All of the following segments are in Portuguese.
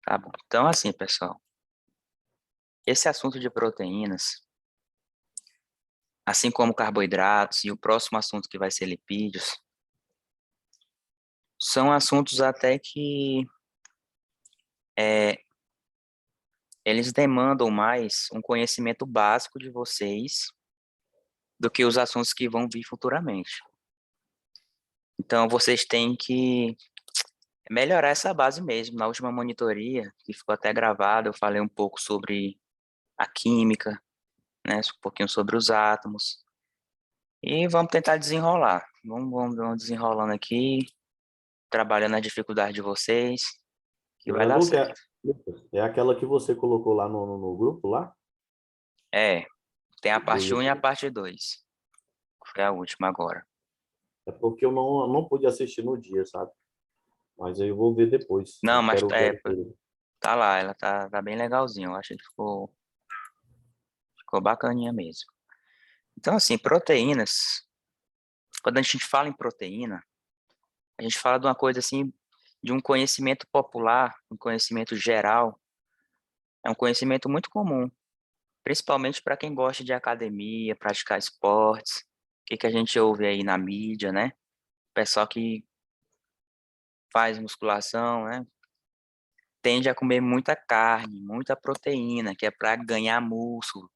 Tá bom. Então, assim, pessoal, esse assunto de proteínas, assim como carboidratos e o próximo assunto que vai ser lipídios, são assuntos até que é, eles demandam mais um conhecimento básico de vocês do que os assuntos que vão vir futuramente. Então, vocês têm que melhorar essa base mesmo. Na última monitoria, que ficou até gravada, eu falei um pouco sobre a química, né, um pouquinho sobre os átomos. E vamos tentar desenrolar. Vamos desenrolando aqui, trabalhando a dificuldade de vocês, que vai dar Lembra que certo. é aquela que você colocou lá no grupo lá? É, tem a Do parte um e a YouTube? parte 2. Foi a última agora. É porque eu não pude assistir no dia, sabe? Mas aí eu vou ver depois. Não, Eu mas quero ver. tá lá, ela tá bem legalzinha. Eu achei que ficou bacaninha mesmo. Então, assim, proteínas. Quando a gente fala em proteína, a gente fala de uma coisa assim, de um conhecimento popular, um conhecimento geral. É um conhecimento muito comum, principalmente para quem gosta de academia, praticar esportes. O que que a gente ouve aí na mídia, né? Pessoal que faz musculação, né? Tende a comer muita carne, muita proteína, que é para ganhar músculo,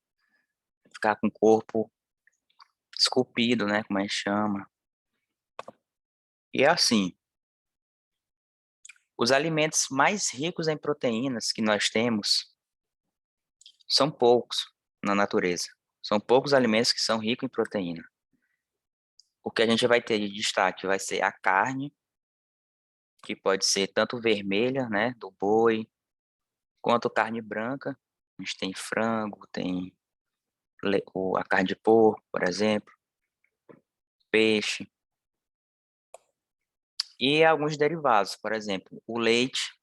ficar com o corpo esculpido, né? Como a gente chama. E é assim, os alimentos mais ricos em proteínas que nós temos são poucos na natureza. São poucos alimentos que são ricos em proteína. O que a gente vai ter de destaque vai ser a carne, que pode ser tanto vermelha, né, do boi, quanto carne branca. A gente tem frango, tem a carne de porco, por exemplo, peixe, e alguns derivados, por exemplo, o leite,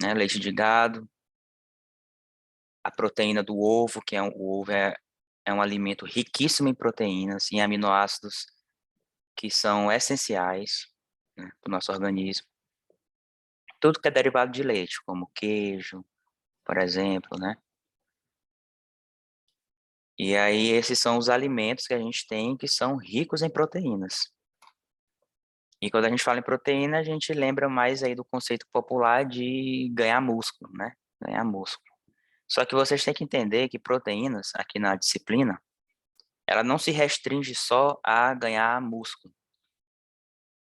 né, leite de gado, a proteína do ovo, o ovo é um alimento riquíssimo em proteínas, em aminoácidos que são essenciais, né, para o nosso organismo. Tudo que é derivado de leite, como queijo, por exemplo, né? E aí esses são os alimentos que a gente tem que são ricos em proteínas. E quando a gente fala em proteína, a gente lembra mais aí do conceito popular de ganhar músculo, né? Ganhar músculo. Só que vocês têm que entender que proteínas, aqui na disciplina, ela não se restringe só a ganhar músculo.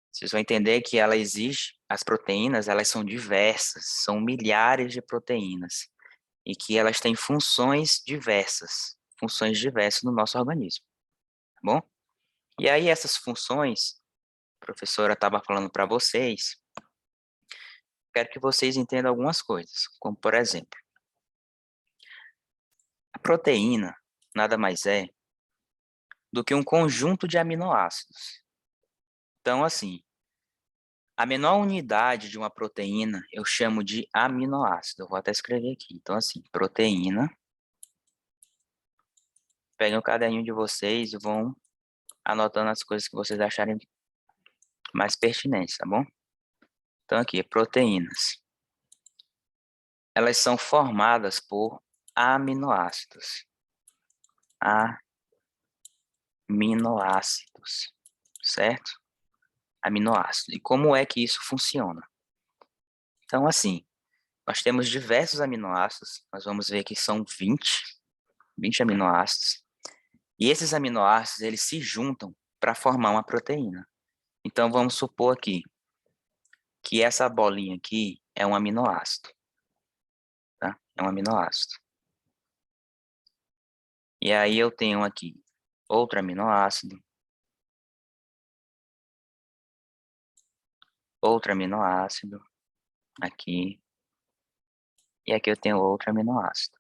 Vocês vão entender que ela existe, as proteínas, elas são diversas, são milhares de proteínas, e que elas têm funções diversas no nosso organismo, tá bom? E aí essas funções, a professora estava falando para vocês, quero que vocês entendam algumas coisas, como por exemplo, a proteína nada mais é do que um conjunto de aminoácidos. Então, assim, a menor unidade de uma proteína eu chamo de aminoácido. Eu vou até escrever aqui. Então, assim, proteína. Peguem o caderninho de vocês e vão anotando as coisas que vocês acharem mais pertinentes, tá bom? Então, aqui, proteínas. Elas são formadas por aminoácidos. Aminoácidos, certo? Aminoácido. E como é que isso funciona? Então, assim, nós temos diversos aminoácidos. Nós vamos ver que são 20 aminoácidos. E esses aminoácidos, eles se juntam para formar uma proteína. Então, vamos supor aqui que essa bolinha aqui é um aminoácido, tá? É um aminoácido. E aí eu tenho aqui outro aminoácido aqui, e aqui eu tenho outro aminoácido.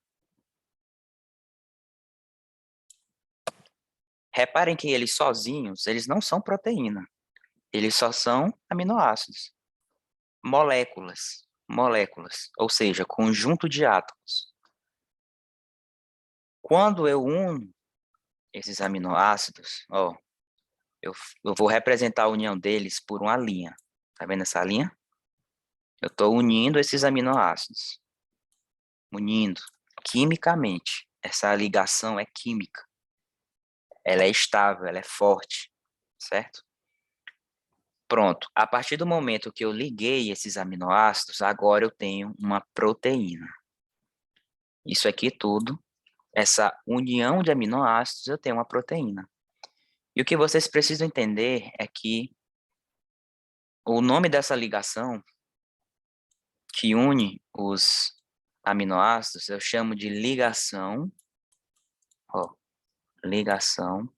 Reparem que eles sozinhos, eles não são proteína, eles só são aminoácidos, moléculas, ou seja, conjunto de átomos. Quando eu uno esses aminoácidos, ó, eu, eu vou representar a união deles por uma linha. Tá vendo essa linha? Eu estou unindo esses aminoácidos. Unindo quimicamente. Essa ligação é química. Ela é estável, ela é forte, certo? Pronto. A partir do momento que eu liguei esses aminoácidos, agora eu tenho uma proteína. Isso aqui tudo, essa união de aminoácidos, eu tenho uma proteína. E o que vocês precisam entender é que o nome dessa ligação que une os aminoácidos, eu chamo de ligação, ó, ligação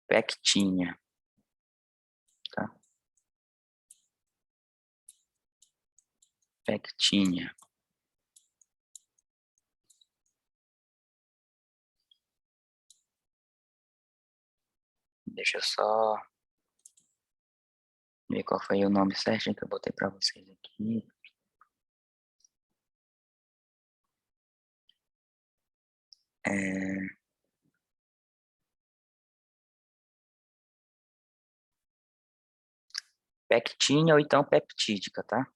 pectina, tá? Pectina. Deixa eu só ver qual foi o nome certinho que eu botei para vocês aqui. Pectina ou então peptídica, tá?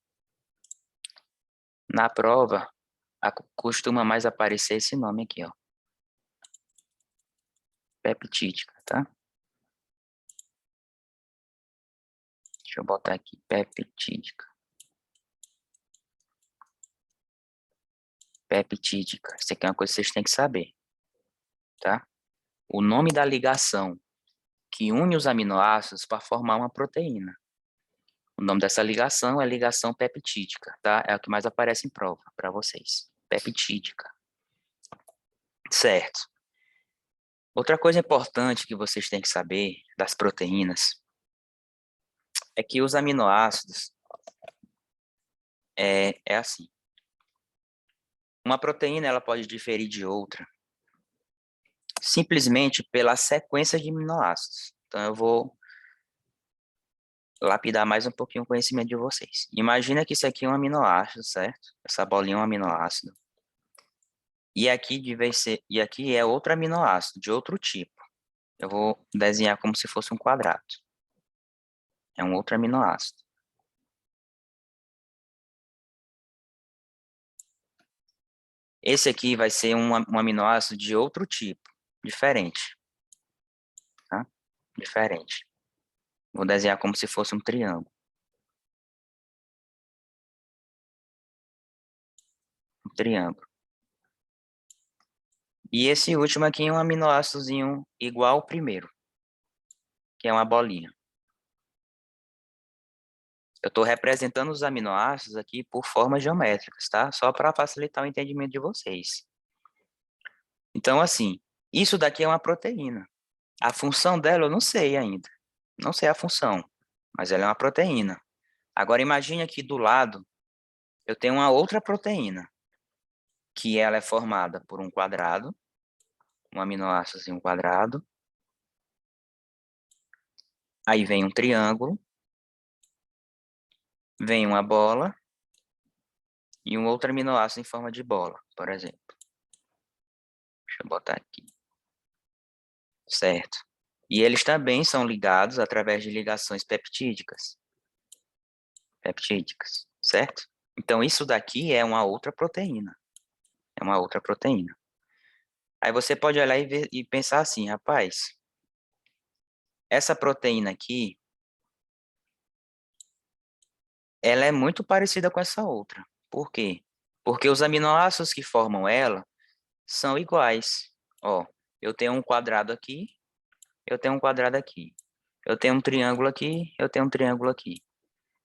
Na prova, costuma mais aparecer esse nome aqui, ó. Peptídica, tá? Deixa eu botar aqui, peptídica. Peptídica. Isso aqui é uma coisa que vocês têm que saber, tá? O nome da ligação que une os aminoácidos para formar uma proteína. O nome dessa ligação é ligação peptídica, tá? É o que mais aparece em prova para vocês. Peptídica. Certo. Outra coisa importante que vocês têm que saber das proteínas é que os aminoácidos é assim. Uma proteína ela pode diferir de outra simplesmente pela sequência de aminoácidos. Então eu vou lapidar mais um pouquinho o conhecimento de vocês. Imagina que isso aqui é um aminoácido, certo? Essa bolinha é um aminoácido. E aqui é outro aminoácido de outro tipo. Eu vou desenhar como se fosse um quadrado. É um outro aminoácido. Esse aqui vai ser um aminoácido de outro tipo, diferente, tá? Diferente. Vou desenhar como se fosse um triângulo. Um triângulo. E esse último aqui é um aminoácidozinho igual ao primeiro, que é uma bolinha. Eu estou representando os aminoácidos aqui por formas geométricas, tá? Só para facilitar o entendimento de vocês. Então, assim, isso daqui é uma proteína. A função dela eu não sei ainda. Não sei a função, mas ela é uma proteína. Agora, imagine aqui do lado, eu tenho uma outra proteína, que ela é formada por um quadrado, um aminoácido em um quadrado. Aí vem um triângulo, vem uma bola e um outro aminoácido em forma de bola, por exemplo. Deixa eu botar aqui. Certo. E eles também são ligados através de ligações peptídicas. Peptídicas, certo? Então, isso daqui é uma outra proteína. É uma outra proteína. Aí você pode olhar e pensar assim, rapaz, essa proteína aqui, ela é muito parecida com essa outra. Por quê? Porque os aminoácidos que formam ela são iguais. Ó, eu tenho um quadrado aqui, eu tenho um quadrado aqui. Eu tenho um triângulo aqui, eu tenho um triângulo aqui.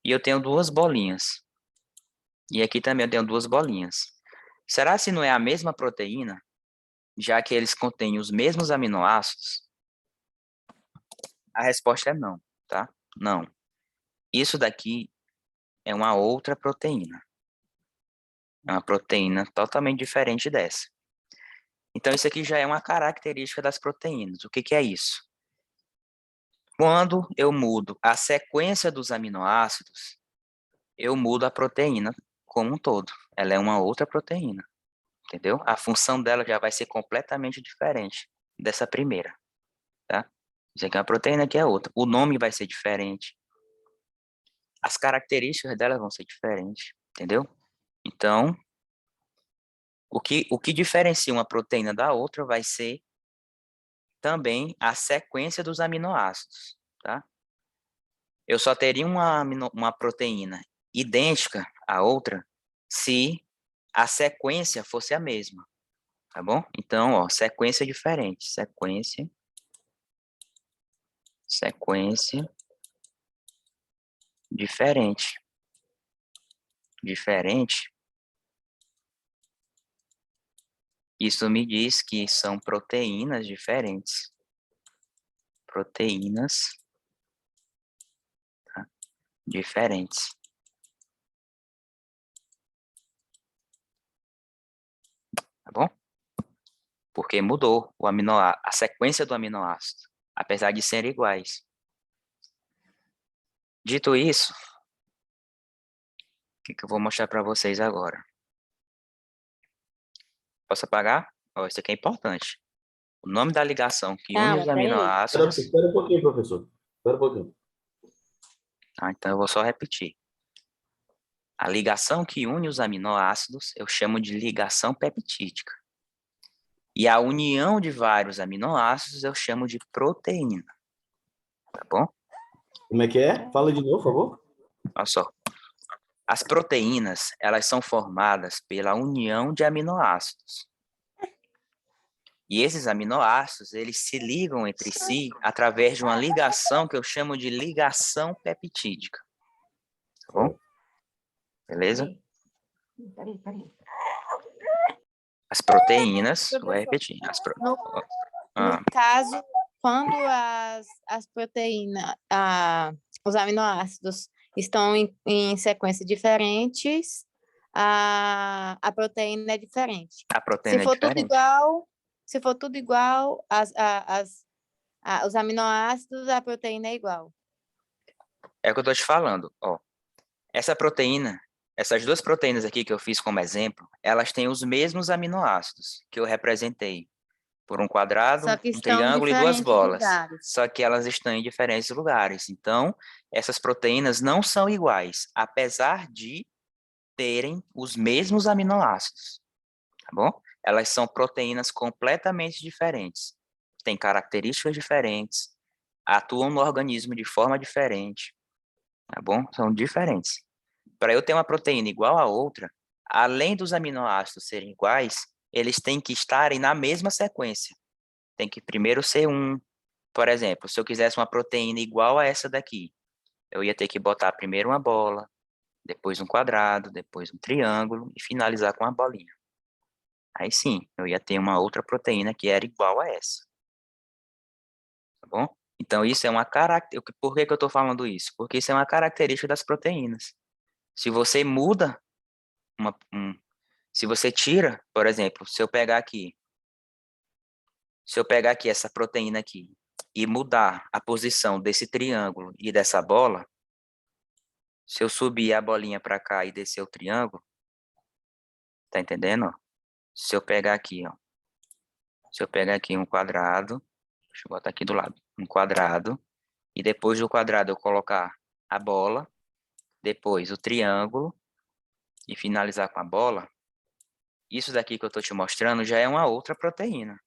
E eu tenho duas bolinhas. E aqui também eu tenho duas bolinhas. Será se não é a mesma proteína, já que eles contêm os mesmos aminoácidos? A resposta é não, tá? Não. Isso daqui é uma outra proteína. É uma proteína totalmente diferente dessa. Então, isso aqui já é uma característica das proteínas. O que que é isso? Quando eu mudo a sequência dos aminoácidos, eu mudo a proteína como um todo. Ela é uma outra proteína, entendeu? A função dela já vai ser completamente diferente dessa primeira, tá? Isso aqui é uma proteína, aqui é outra. O nome vai ser diferente. As características delas vão ser diferentes, entendeu? Então, o que diferencia uma proteína da outra vai ser também a sequência dos aminoácidos, tá? Eu só teria uma proteína idêntica à outra se a sequência fosse a mesma, tá bom? Então, ó, sequência diferente, sequência diferente, diferente. Isso me diz que são proteínas diferentes. Proteínas, tá? Diferentes. Tá bom? Porque mudou a sequência do aminoácido, apesar de serem iguais. Dito isso, o que eu vou mostrar para vocês agora? Posso apagar? Ó, isso aqui é importante. O nome da ligação que une Calma, os peraí. Espera, aminoácidos. espera um pouquinho, professor. Espera um pouquinho. Tá? Então, eu vou só repetir. A ligação que une os aminoácidos eu chamo de ligação peptídica. E a união de vários aminoácidos eu chamo de proteína. Tá bom? Como é que é? Fala de novo, por favor. Olha só. As proteínas, elas são formadas pela união de aminoácidos. E esses aminoácidos, eles se ligam entre si através de uma ligação que eu chamo de ligação peptídica. Tá bom? Beleza? Peraí. As proteínas, vou repetir. No caso, quando as proteínas, os aminoácidos estão em sequências diferentes, a proteína é diferente. A proteína é diferente. Se for tudo igual, os aminoácidos, a proteína é igual. É o que eu estou te falando. Ó, essa proteína, essas duas proteínas aqui que eu fiz como exemplo, elas têm os mesmos aminoácidos que eu representei por um quadrado, Só que um estão em triângulo e duas diferentes bolas. lugares. Só que elas estão em diferentes lugares. Então, essas proteínas não são iguais, apesar de terem os mesmos aminoácidos, tá bom? Elas são proteínas completamente diferentes. Têm características diferentes, atuam no organismo de forma diferente, tá bom? São diferentes. Para eu ter uma proteína igual a outra, além dos aminoácidos serem iguais, eles têm que estarem na mesma sequência. Tem que primeiro ser um. Por exemplo, se eu quisesse uma proteína igual a essa daqui, eu ia ter que botar primeiro uma bola, depois um quadrado, depois um triângulo e finalizar com uma bolinha. Aí sim, eu ia ter uma outra proteína que era igual a essa. Tá bom? Então, isso é uma característica. Por que eu estou falando isso? Porque isso é uma característica das proteínas. Se você muda, se você tira, por exemplo, se eu pegar aqui essa proteína aqui e mudar a posição desse triângulo e dessa bola, se eu subir a bolinha para cá e descer o triângulo, tá entendendo? Se eu pegar aqui, ó, se eu pegar aqui um quadrado, deixa eu botar aqui do lado, um quadrado, e depois do quadrado eu colocar a bola, depois o triângulo e finalizar com a bola, isso daqui que eu estou te mostrando já é uma outra proteína.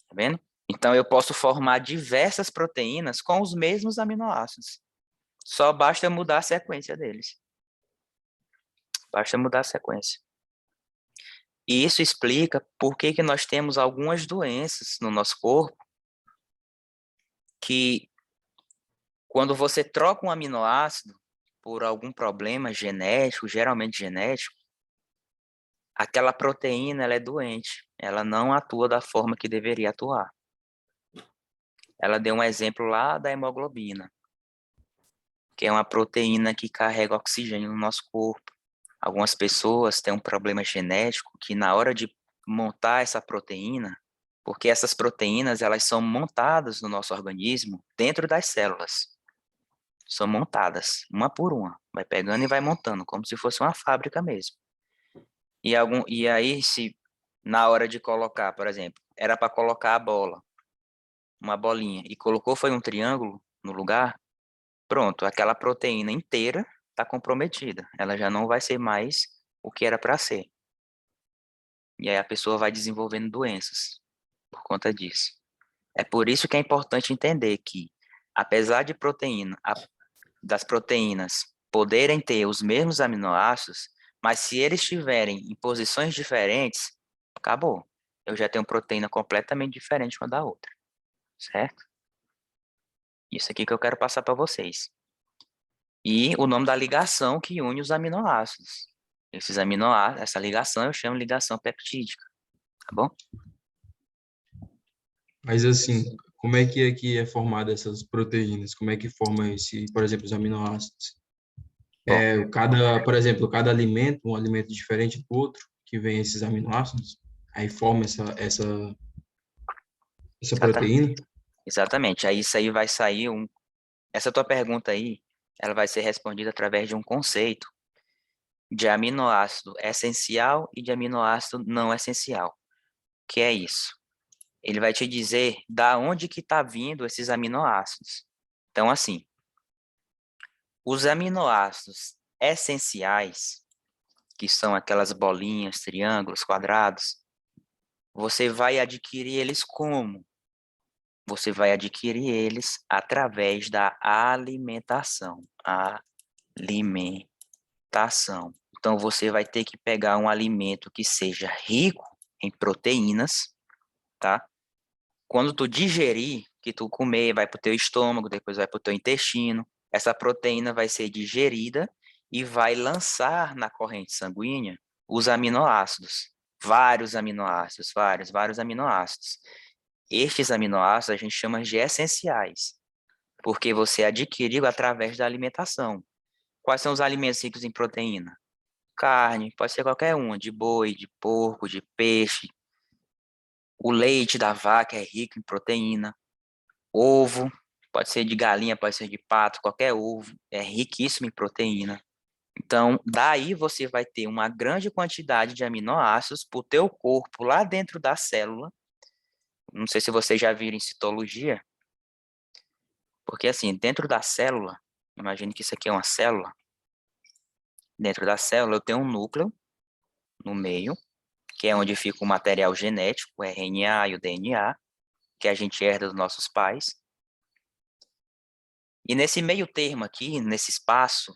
Tá vendo? Então eu posso formar diversas proteínas com os mesmos aminoácidos. Só basta mudar a sequência deles. Basta mudar a sequência. E isso explica por que nós temos algumas doenças no nosso corpo que, quando você troca um aminoácido por algum problema genético, geralmente genético, aquela proteína ela é doente. Ela não atua da forma que deveria atuar. Ela deu um exemplo lá da hemoglobina, que é uma proteína que carrega oxigênio no nosso corpo. Algumas pessoas têm um problema genético que na hora de montar essa proteína, porque essas proteínas elas são montadas no nosso organismo dentro das células. São montadas, uma por uma. Vai pegando e vai montando, como se fosse uma fábrica mesmo. E aí, se na hora de colocar, por exemplo, era para colocar a bola, uma bolinha, e colocou foi um triângulo no lugar, pronto, aquela proteína inteira está comprometida. Ela já não vai ser mais o que era para ser. E aí a pessoa vai desenvolvendo doenças por conta disso. É por isso que é importante entender que, apesar de das proteínas poderem ter os mesmos aminoácidos, mas se eles estiverem em posições diferentes, acabou. Eu já tenho proteína completamente diferente uma da outra, certo? Isso aqui que eu quero passar para vocês. E o nome da ligação que une os aminoácidos. Esses aminoácidos, essa ligação eu chamo de ligação peptídica, tá bom? Mas assim, como é que é formada essas proteínas? Como é que forma esse, por exemplo, os aminoácidos? Bom, Por exemplo, cada alimento, um alimento diferente do outro, que vem esses aminoácidos, aí forma essa exata- proteína. exatamente. Aí isso aí vai sair essa tua pergunta aí, ela vai ser respondida através de um conceito de aminoácido essencial e de aminoácido não essencial. O que é isso? Ele vai te dizer da onde que está vindo esses aminoácidos. Então, assim, os aminoácidos essenciais, que são aquelas bolinhas, triângulos, quadrados, você vai adquirir eles como? Você vai adquirir eles através da alimentação. Alimentação. Então, você vai ter que pegar um alimento que seja rico em proteínas, tá? Quando tu digerir, que tu comer, vai para o teu estômago, depois vai para o teu intestino, essa proteína vai ser digerida e vai lançar na corrente sanguínea os aminoácidos, vários aminoácidos, vários aminoácidos. Estes aminoácidos a gente chama de essenciais, porque você adquiriu através da alimentação. Quais são os alimentos ricos em proteína? Carne, pode ser qualquer uma, de boi, de porco, de peixe. O leite da vaca é rico em proteína. Ovo, pode ser de galinha, pode ser de pato, qualquer ovo, é riquíssimo em proteína. Então, daí você vai ter uma grande quantidade de aminoácidos para o teu corpo lá dentro da célula. Não sei se vocês já viram em citologia, porque assim, dentro da célula, imagine que isso aqui é uma célula. Dentro da célula eu tenho um núcleo no meio, que é onde fica o material genético, o RNA e o DNA, que a gente herda dos nossos pais. E nesse meio termo aqui, nesse espaço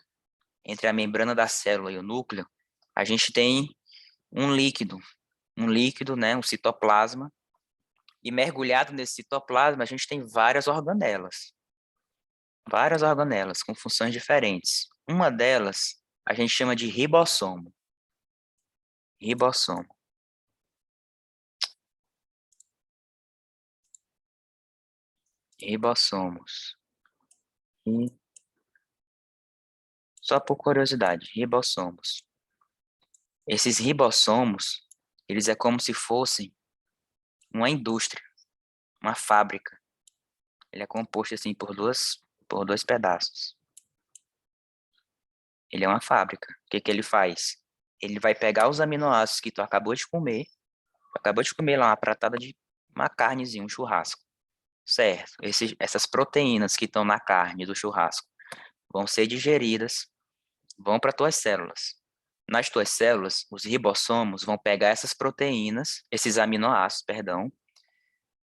entre a membrana da célula e o núcleo, a gente tem um líquido, né, um citoplasma, e mergulhado nesse citoplasma a gente tem várias organelas com funções diferentes. Uma delas a gente chama de ribossomo. Ribossomo. Ribossomos. E só por curiosidade, ribossomos. Esses ribossomos, eles é como se fossem uma indústria, uma fábrica. Ele é composto assim por dois pedaços. Ele é uma fábrica. O que que ele faz? Ele vai pegar os aminoácidos que tu acabou de comer lá uma pratada de uma carnezinha, um churrasco. Certo? Essas proteínas que estão na carne do churrasco vão ser digeridas, vão para tuas células. Nas tuas células, os ribossomos vão pegar essas proteínas, esses aminoácidos, perdão,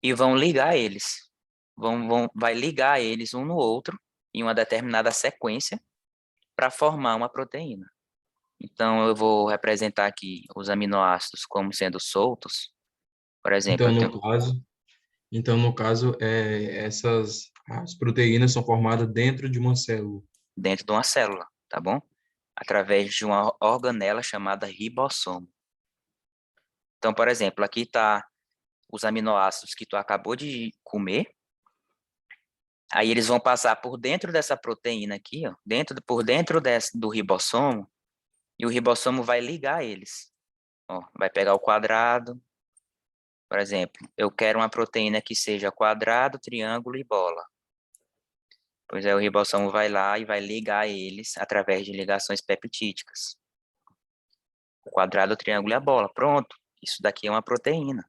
e vão ligar eles. Vai ligar eles um no outro em uma determinada sequência para formar uma proteína. Então, eu vou representar aqui os aminoácidos como sendo soltos. Por exemplo, Então, no caso, as proteínas são formadas dentro de uma célula. dentro de uma célula, tá bom? Através de uma organela chamada ribossomo. Então, por exemplo, aqui está os aminoácidos que tu acabou de comer. Aí eles vão passar por dentro dessa proteína aqui, ó, por dentro do ribossomo, e o ribossomo vai ligar eles. Ó, vai pegar o quadrado, por exemplo, eu quero uma proteína que seja quadrado, triângulo e bola. Pois é, o ribossomo vai lá e vai ligar eles através de ligações peptídicas. O quadrado, o triângulo e a bola. Pronto. Isso daqui é uma proteína.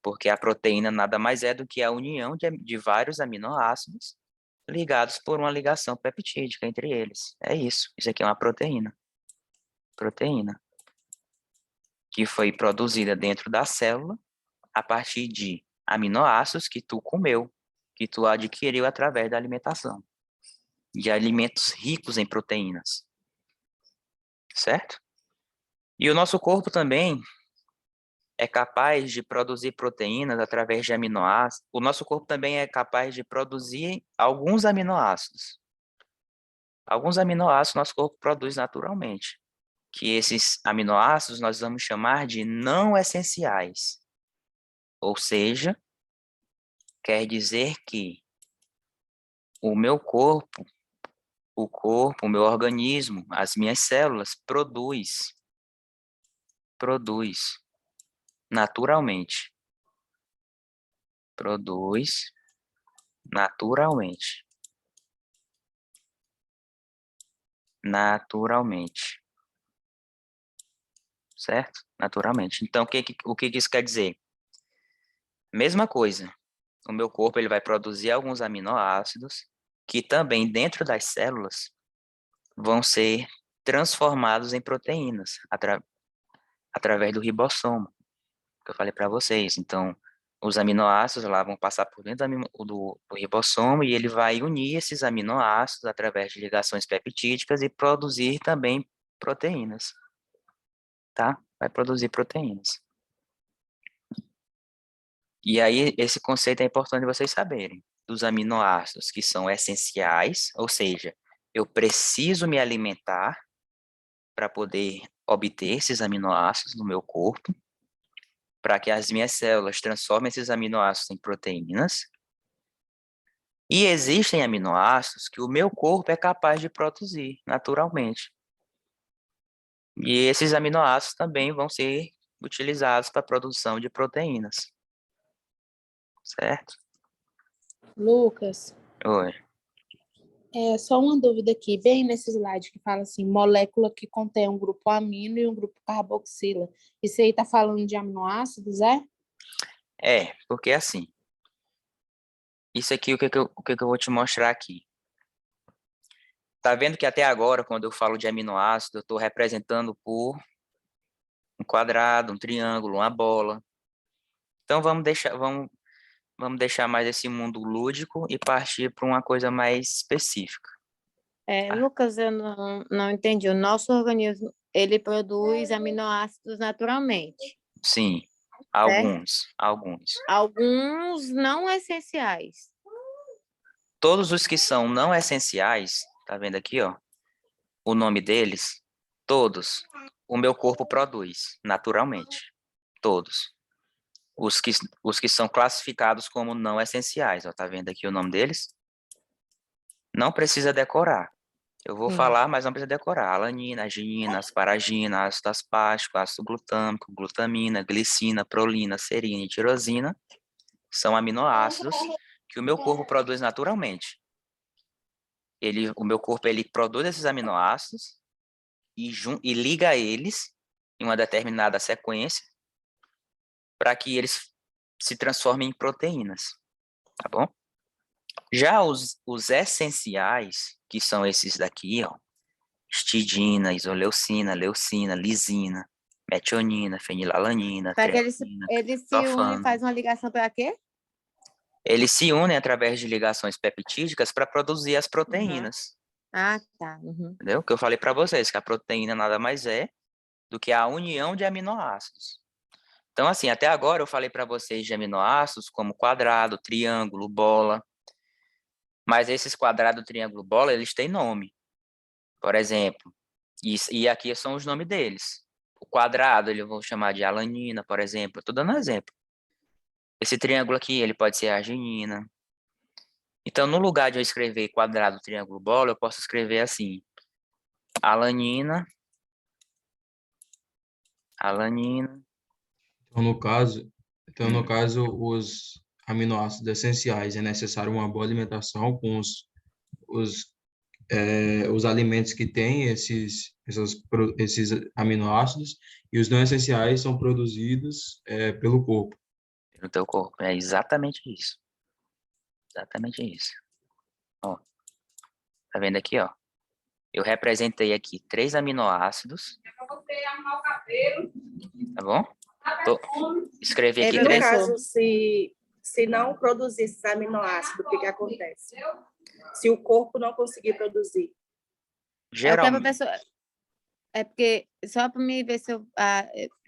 porque a proteína nada mais é do que a união de vários aminoácidos ligados por uma ligação peptídica entre eles. É isso. Isso aqui é uma proteína. Proteína. Que foi produzida dentro da célula a partir de aminoácidos que tu comeu, que tu adquiriu através da alimentação. De alimentos ricos em proteínas. Certo? E o nosso corpo também é capaz de produzir proteínas através de aminoácidos. O nosso corpo também é capaz de produzir alguns aminoácidos. Alguns aminoácidos nosso corpo produz naturalmente. Que esses aminoácidos nós vamos chamar de não essenciais. Ou seja, quer dizer que o meu corpo, o meu organismo, as minhas células produz naturalmente. Produz naturalmente. Naturalmente. Certo? Naturalmente. Então, o que isso quer dizer? Mesma coisa. O meu corpo ele vai produzir alguns aminoácidos que também dentro das células vão ser transformados em proteínas através do ribossomo, que eu falei para vocês. Então, os aminoácidos lá vão passar por dentro do ribossomo e ele vai unir esses aminoácidos através de ligações peptídicas e produzir também proteínas, tá? Vai produzir proteínas. E aí, esse conceito é importante vocês saberem. Dos aminoácidos que são essenciais, ou seja, eu preciso me alimentar para poder obter esses aminoácidos no meu corpo, para que as minhas células transformem esses aminoácidos em proteínas. E existem aminoácidos que o meu corpo é capaz de produzir naturalmente. E esses aminoácidos também vão ser utilizados para a produção de proteínas. Certo? Lucas, Oi. só uma dúvida aqui, bem nesse slide que fala assim, molécula que contém um grupo amino e um grupo carboxila. Isso aí tá falando de aminoácidos, é? Porque assim, isso aqui, o que que eu vou te mostrar aqui? Tá vendo que até agora, quando eu falo de aminoácido, eu estou representando por um quadrado, um triângulo, uma bola. Então, vamos deixar mais esse mundo lúdico e partir para uma coisa mais específica. Lucas, eu não entendi. O nosso organismo, ele produz aminoácidos naturalmente, Sim, certo? alguns. Alguns não essenciais. Todos os que são não essenciais, tá vendo aqui, ó? O nome deles, todos, o meu corpo produz naturalmente. Todos. Os que são classificados como não essenciais, ó, tá vendo aqui o nome deles? Não precisa decorar. Eu vou falar, mas não precisa decorar. Alanina, arginina, asparagina, ácido aspartico, ácido glutâmico, glutamina, glicina, prolina, serina e tirosina são aminoácidos que o meu corpo produz naturalmente. O meu corpo ele produz esses aminoácidos e liga eles em uma determinada sequência para que eles se transformem em proteínas, tá bom? Já os essenciais, que são esses daqui, ó, histidina, isoleucina, leucina, lisina, metionina, fenilalanina, Para que treonina, eles se unem e triptofano. fazem uma ligação para quê? Eles se unem através de ligações peptídicas para produzir as proteínas. Ah, tá. Uhum. Entendeu? Que eu falei para vocês, que a proteína nada mais é do que a união de aminoácidos. Então, assim, até agora eu falei para vocês de aminoácidos como quadrado, triângulo, bola. Mas esses quadrado, triângulo, bola, eles têm nome. Por exemplo, e aqui são os nomes deles. O quadrado, eu vou chamar de alanina, por exemplo. Estou dando um exemplo. Esse triângulo aqui, ele pode ser arginina. Então, no lugar de eu escrever quadrado, triângulo, bola, eu posso escrever assim. Alanina. Então, no caso, os aminoácidos essenciais é necessário uma boa alimentação com os alimentos que têm esses aminoácidos, e os não essenciais são produzidos pelo corpo. no teu corpo. É exatamente isso. Exatamente isso. Ó, tá vendo aqui, ó? Eu representei aqui 3 aminoácidos, tá bom? Escrevi Ei, aqui E no 3. professor. caso, se não produzir esses aminoácidos, o que acontece? Se o corpo não conseguir produzir. É o que a Geralmente, professora. É porque, só para me ver se eu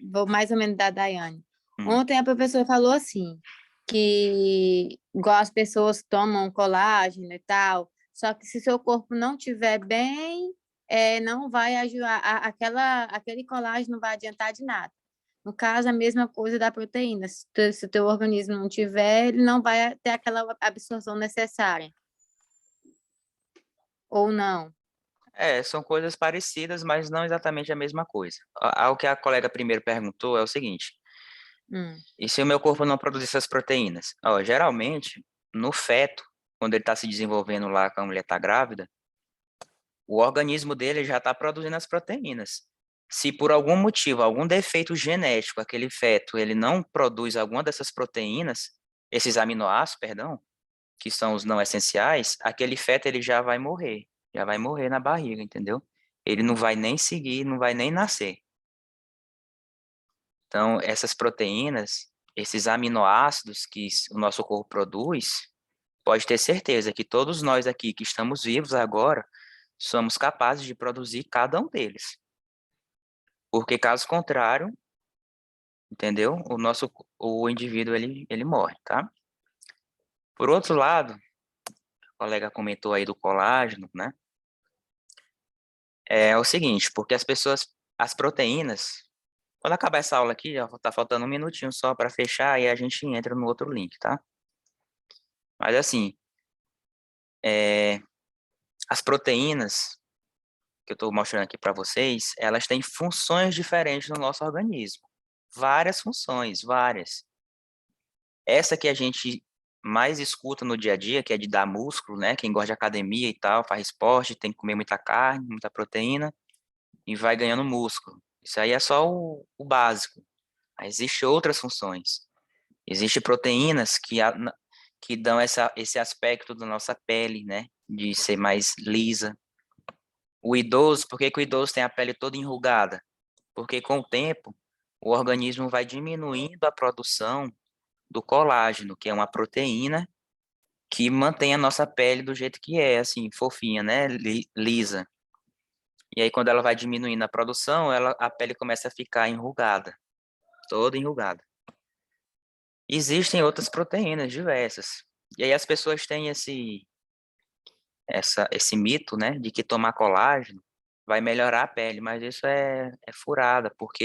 vou mais ou menos da Daiane. Ontem a professora falou assim, que igual as pessoas tomam colágeno e tal, só que se seu corpo não estiver bem, não vai ajudar, aquele colágeno não vai adiantar de nada. No caso, a mesma coisa da proteína. Se o teu organismo não tiver, ele não vai ter aquela absorção necessária. Ou não. são coisas parecidas, mas não exatamente a mesma coisa. O que a colega primeiro perguntou é o seguinte: Hum. e se o meu corpo não produzir essas proteínas? Ó, geralmente, no feto, quando ele está se desenvolvendo lá, quando a mulher está grávida, o organismo dele já está produzindo as proteínas. Se por algum motivo, algum defeito genético, aquele feto, ele não produz alguma dessas proteínas, esses aminoácidos, perdão, que são os não essenciais, aquele feto ele já vai morrer na barriga, entendeu? Ele não vai nem seguir, não vai nem nascer. Então, essas proteínas, esses aminoácidos que o nosso corpo produz, pode ter certeza que todos nós aqui que estamos vivos agora, somos capazes de produzir cada um deles. Porque caso contrário, entendeu? O indivíduo ele morre, tá? Por outro lado, o colega comentou aí do colágeno, né? É o seguinte, porque as proteínas, quando acabar essa aula aqui, já tá faltando um minutinho só para fechar e a gente entra no outro link, tá? Mas assim, as proteínas que eu estou mostrando aqui para vocês, elas têm funções diferentes no nosso organismo. Várias funções, várias. Essa que a gente mais escuta no dia a dia, que é de dar músculo, né? Quem gosta de academia e tal, faz esporte, tem que comer muita carne, muita proteína e vai ganhando músculo. Isso aí é só o básico. Mas existem outras funções. Existem proteínas que dão esse aspecto da nossa pele, né? De ser mais lisa. O idoso, por que que o idoso tem a pele toda enrugada? Porque com o tempo, o organismo vai diminuindo a produção do colágeno, que é uma proteína que mantém a nossa pele do jeito que é, assim, fofinha, né? Lisa. E aí, quando ela vai diminuindo a produção, a pele começa a ficar enrugada, toda enrugada. Existem outras proteínas diversas. E aí as pessoas têm esse mito, né, de que tomar colágeno vai melhorar a pele, mas isso é furada, porque